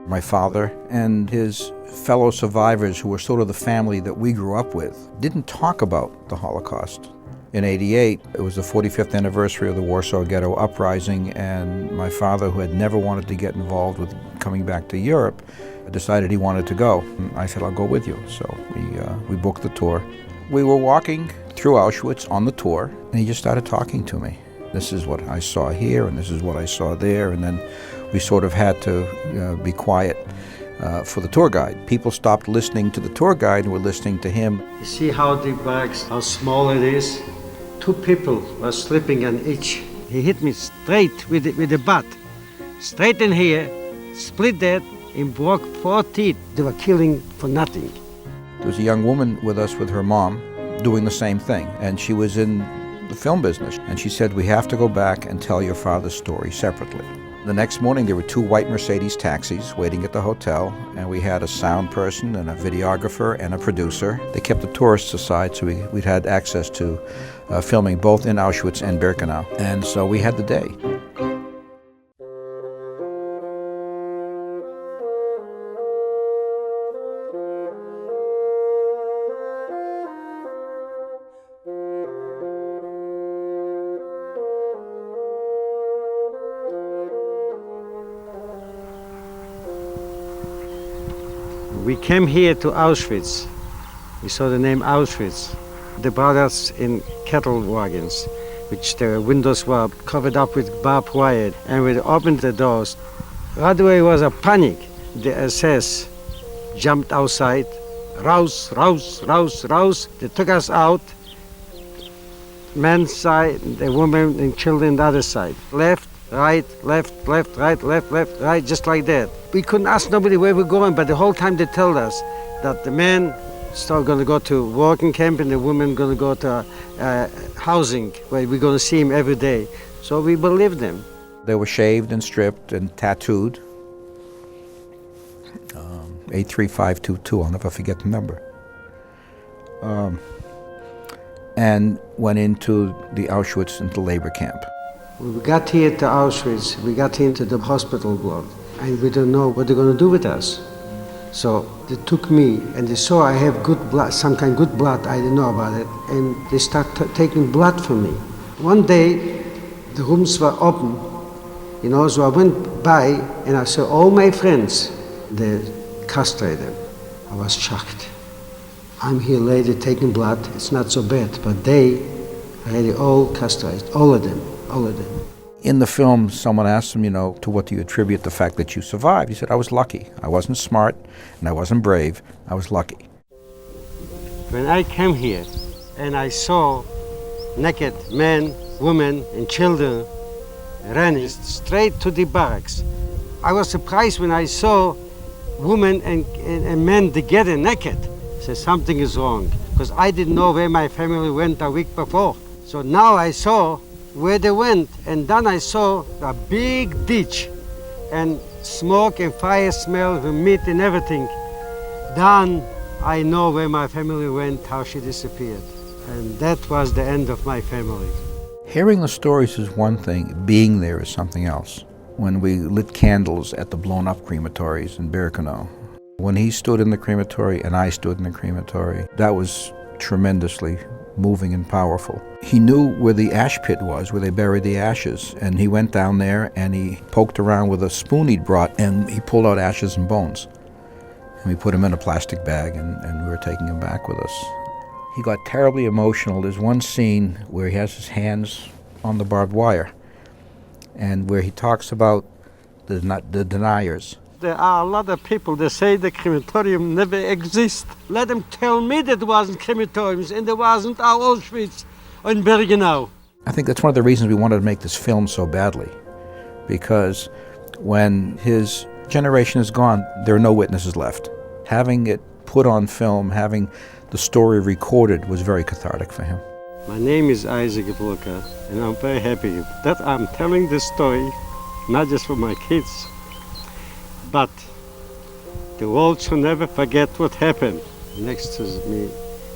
My father and his fellow survivors, who were sort of the family that we grew up with, didn't talk about the Holocaust. In '88, it was the 45th anniversary of the Warsaw Ghetto Uprising, and my father, who had never wanted to get involved with coming back to Europe, decided he wanted to go. I said, I'll go with you. So we booked the tour. We were walking through Auschwitz on the tour, and he just started talking to me. This is what I saw here, and this is what I saw there, and then we sort of had to be quiet for the tour guide. People stopped listening to the tour guide and were listening to him. You see how the bags, how small it is? 2 people were sleeping on each. He hit me straight with the butt, straight in here, split that, and broke 4 teeth. They were killing for nothing. There was a young woman with us with her mom doing the same thing, and she was in the film business. And she said, we have to go back and tell your father's story separately. The next morning, there were 2 white Mercedes taxis waiting at the hotel, and we had a sound person and a videographer and a producer. They kept the tourists aside, so we'd had access to filming both in Auschwitz and Birkenau. And so we had the day. We came here to Auschwitz. We saw the name Auschwitz. They brought us in cattle wagons, which their windows were covered up with barbed wire. And we opened the doors. Right away was a panic. The SS jumped outside. Raus, raus, raus, raus. They took us out. Men's side, the women and children the other side. Left, right, left, left, right, left, left, right, just like that. We couldn't ask nobody where we're going, but the whole time they told us that the men still going to go to working camp and the women going to go to housing, where we're going to see him every day. So we believed them. They were shaved and stripped and tattooed. 83522, I'll never forget the number. And went into the Auschwitz, into labor camp. When we got here to Auschwitz, we got into the hospital ward, and we don't know what they're going to do with us. So they took me, and they saw I have good blood, some kind of good blood, I didn't know about it, and they started taking blood from me. One day, the rooms were open, you know, so I went by, and I saw all my friends, they castrated. I was shocked. I'm here later taking blood, it's not so bad, but they already all castrated, all of them. In the film, someone asked him, to what do you attribute the fact that you survived? He said, I was lucky. I wasn't smart, and I wasn't brave. I was lucky. When I came here, and I saw naked men, women, and children running straight to the barracks, I was surprised when I saw women and men together naked. I said, something is wrong, because I didn't know where my family went a week before. So now I saw where they went, and then I saw a big ditch and smoke and fire smell, the meat and everything. Then I know where my family went, how she disappeared. And that was the end of my family. Hearing the stories is one thing, being there is something else. When we lit candles at the blown up crematories in Birkenau, when he stood in the crematory and I stood in the crematory, that was tremendously moving and powerful. He knew where the ash pit was, where they buried the ashes, and he went down there and he poked around with a spoon he'd brought, and he pulled out ashes and bones. And we put him in a plastic bag, and we were taking him back with us. He got terribly emotional. There's one scene where he has his hands on the barbed wire, and where he talks about the deniers. There are a lot of people that say the crematorium never exists. Let them tell me that there wasn't crematoriums and there wasn't Auschwitz in Birkenau. I think that's one of the reasons we wanted to make this film so badly, because when his generation is gone, there are no witnesses left. Having it put on film, having the story recorded was very cathartic for him. My name is Icek, Wluka, and I'm very happy that I'm telling this story, not just for my kids, but the world should never forget what happened. Next to me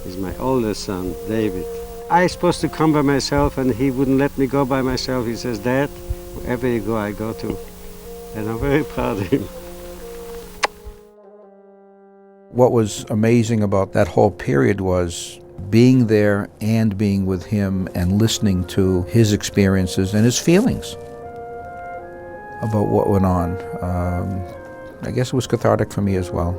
is my oldest son, David. I was supposed to come by myself, and he wouldn't let me go by myself. He says, Dad, wherever you go, I go to. And I'm very proud of him. What was amazing about that whole period was being there and being with him and listening to his experiences and his feelings about what went on. I guess it was cathartic for me as well.